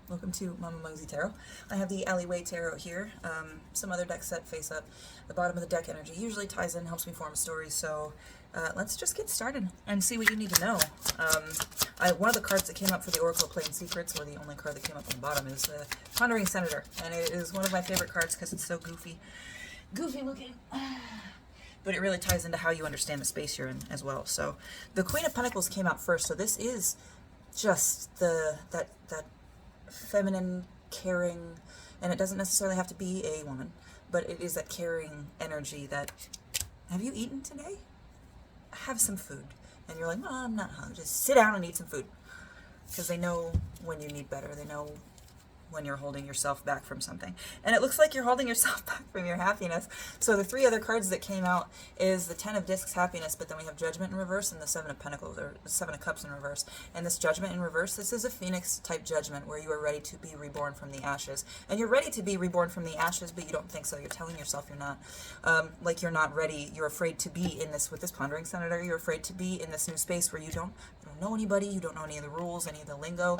Welcome to Mama Mungsy Tarot. I have the Alleyway Tarot here. Some other decks set face up. The bottom of the deck energy usually ties in, helps me form a story, so let's just get started and see what you need to know. One of the cards that came up for the Oracle of Plain Secrets, or the only card that came up on the bottom, is the Pondering Senator, and it is one of my favorite cards because it's so goofy. Goofy looking. But it really ties into how you understand the space you're in as well. So the Queen of Pentacles came out first, so this is just that feminine, caring, and it doesn't necessarily have to be a woman, but it is that caring energy that, have you eaten today? Have some food. And you're like, oh, I'm not hungry. Just sit down and eat some food. Because they know when you need better. They know when you're holding yourself back from something. And it looks like you're holding yourself back from your happiness. So the three other cards that came out is the Ten of Discs, happiness, but then we have Judgment in reverse and the Seven of Pentacles, or Seven of Cups in reverse. And this Judgment in reverse, this is a Phoenix type judgment where you are ready to be reborn from the ashes. And you're ready to be reborn from the ashes, but you don't think so. You're telling yourself you're not. Like you're not ready. You're afraid to be in this, with this Pondering Senator, you're afraid to be in this new space where you don't know anybody, you don't know any of the rules, any of the lingo.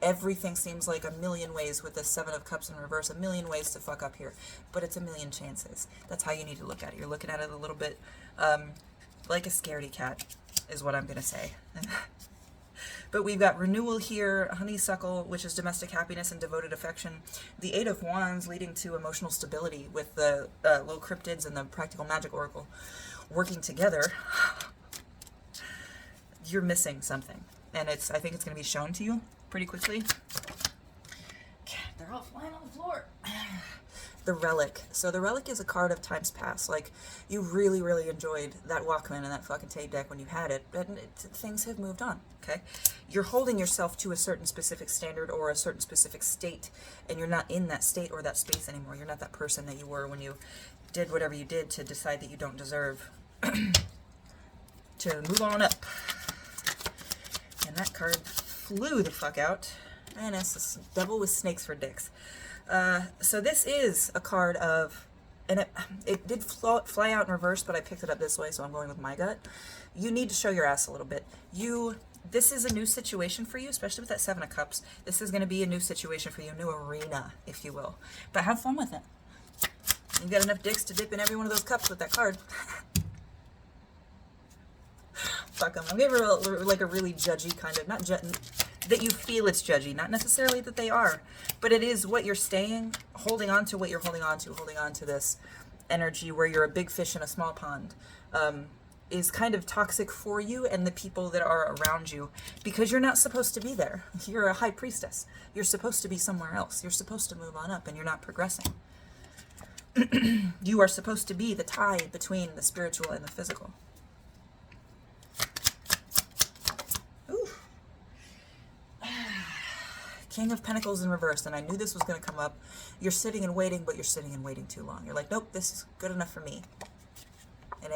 Everything seems like a million ways with the Seven of Cups in reverse, a million ways to fuck up here, but it's a million chances. That's how you need to look at it. You're looking at it a little bit like a scaredy cat, is what I'm going to say. But we've got renewal here, honeysuckle, which is domestic happiness and devoted affection. The Eight of Wands leading to emotional stability with the low cryptids and the practical magic oracle working together. You're missing something, and I think it's going to be shown to you pretty quickly. They're all flying on the floor. The Relic. So the Relic is a card of times past. Like, you really, really enjoyed that Walkman and that fucking tape deck when you had it, but things have moved on, okay? You're holding yourself to a certain specific standard or a certain specific state, and you're not in that state or that space anymore. You're not that person that you were when you did whatever you did to decide that you don't deserve to move on up. And that card flew the fuck out. And it's this devil with snakes for dicks. So this is a card of, and it did fly out in reverse, but I picked it up this way, so I'm going with my gut. You need to show your ass a little bit. This is a new situation for you, especially with that Seven of Cups. This is going to be a new situation for you, a new arena, if you will. But have fun with it. You've got enough dicks to dip in every one of those cups with that card. Fuck them. I'm giving her like a really judgy kind of, not that you feel it's judgy, not necessarily that they are, but it is what you're staying, holding on to what you're holding on to this energy where you're a big fish in a small pond, is kind of toxic for you and the people that are around you, because you're not supposed to be there. You're a high priestess. You're supposed to be somewhere else. You're supposed to move on up, and you're not progressing. You are supposed to be the tie between the spiritual and the physical. King of Pentacles in reverse, and I knew this was going to come up. You're sitting and waiting, but you're sitting and waiting too long. You're like, nope, this is good enough for me. It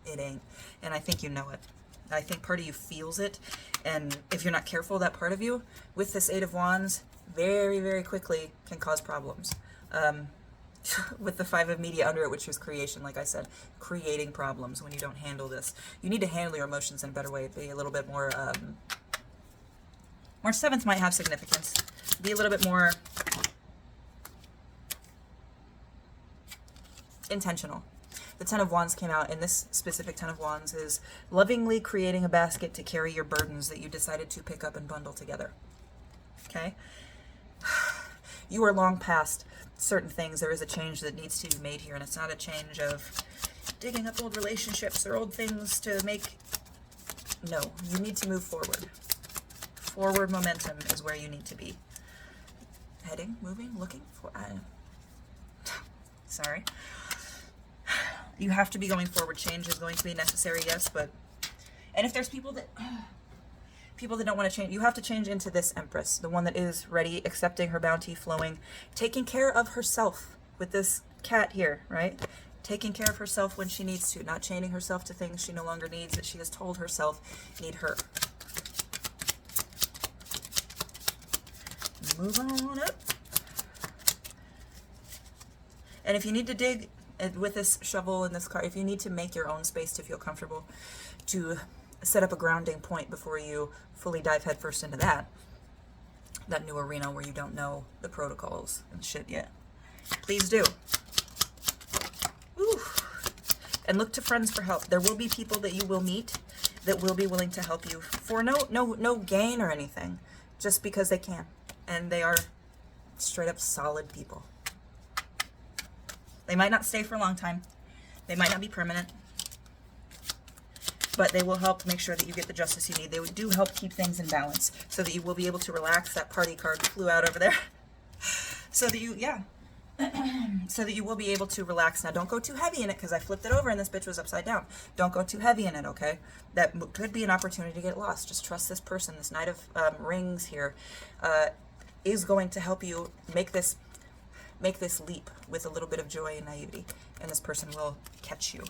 ain't. And I think you know it. I think part of you feels it, and if you're not careful, that part of you, with this Eight of Wands, very, very quickly can cause problems. With the Five of Media under it, which is creation, like I said, creating problems when you don't handle this. You need to handle your emotions in a better way, be a little bit more... More seventh might have significance. Be a little bit more intentional. The Ten of Wands came out, and this specific Ten of Wands is lovingly creating a basket to carry your burdens that you decided to pick up and bundle together. Okay? You are long past certain things. There is a change that needs to be made here, and it's not a change of digging up old relationships or old things to make... No, you need to move forward. Forward momentum is where you need to be. Heading, moving, looking for... Sorry. You have to be going forward. Change is going to be necessary, yes, but... And if there's people that don't want to change, you have to change into this Empress, the one that is ready, accepting her bounty, flowing, taking care of herself with this cat here, right? Taking care of herself when she needs to, not chaining herself to things she no longer needs that she has told herself need her. Move on up. And if you need to dig with this shovel and this car, if you need to make your own space to feel comfortable, to set up a grounding point before you fully dive headfirst into that, that new arena where you don't know the protocols and shit yet. Please do. Ooh. And look to friends for help. There will be people that you will meet that will be willing to help you for no gain or anything, just because they can. And they are straight up solid people. They might not stay for a long time. They might not be permanent. But they will help make sure that you get the justice you need. They do help keep things in balance so that you will be able to relax. That party card flew out over there. So that you, yeah. So that you will be able to relax. Now, don't go too heavy in it, because I flipped it over and this bitch was upside down. Don't go too heavy in it, okay? That could be an opportunity to get lost. Just trust this person. This Knight of Rings here is going to help you make this leap with a little bit of joy and naivety. And this person will catch you.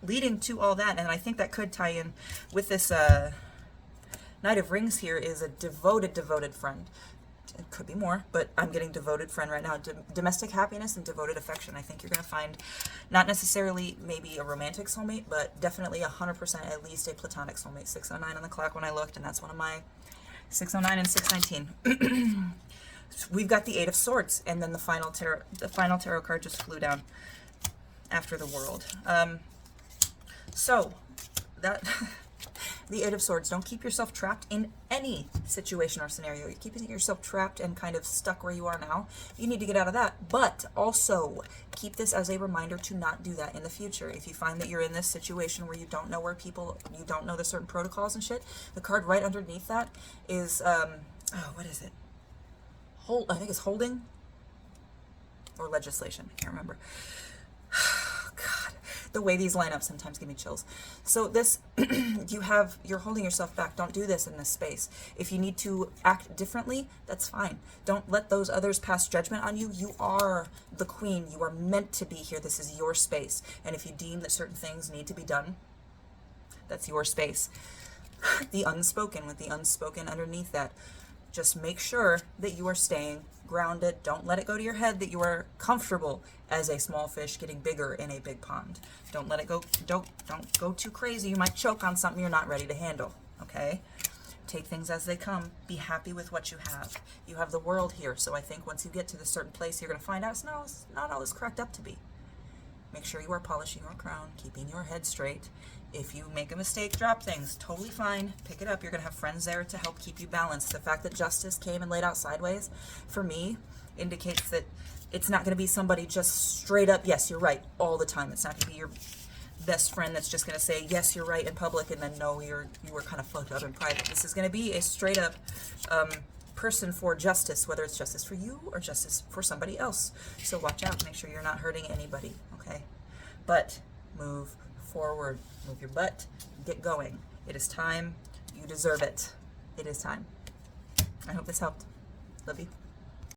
Leading to all that, and I think that could tie in with this Knight of Rings here, is a devoted friend. It could be more, but I'm getting devoted friend right now. Domestic happiness and devoted affection. I think you're going to find not necessarily maybe a romantic soulmate, but definitely 100% at least a platonic soulmate. 609 on the clock when I looked, and that's one of my 609 and 619. We've got the Eight of Swords, and then the final tarot card just flew down after the World. So that the Eight of Swords, don't keep yourself trapped in any situation or scenario. You're keeping yourself trapped and kind of stuck where you are now. You need to get out of that, but also keep this as a reminder to not do that in the future. If you find that you're in this situation where you don't know where you don't know the certain protocols and shit, the card right underneath that is, what is it? I think it's holding or legislation. I can't remember. God, the way these line up sometimes give me chills. So this, you're holding yourself back. Don't do this in this space. If you need to act differently, that's fine. Don't let those others pass judgment on you. You are the queen. You are meant to be here. This is your space. And if you deem that certain things need to be done, that's your space. The unspoken, with the unspoken underneath that. Just make sure that you are staying grounded. Don't let it go to your head that you are comfortable as a small fish getting bigger in a big pond. Don't let it go. Don't go too crazy. You might choke on something you're not ready to handle. Okay? Take things as they come. Be happy with what you have. You have the world here, so I think once you get to this certain place, you're going to find out it's not all it's cracked up to be. Make sure you are polishing your crown, keeping your head straight. If you make a mistake, drop things, totally fine. Pick it up. You're going to have friends there to help keep you balanced. The fact that justice came and laid out sideways, for me, indicates that it's not going to be somebody just straight up, yes, you're right, all the time. It's not going to be your best friend that's just going to say, yes, you're right in public, and then no, you were kind of fucked up in private. This is going to be a straight up person for justice, whether it's justice for you or justice for somebody else. So watch out. Make sure you're not hurting anybody, okay? But move forward. Move your butt. Get going. It is time. You deserve it. It is time. I hope this helped. Love you.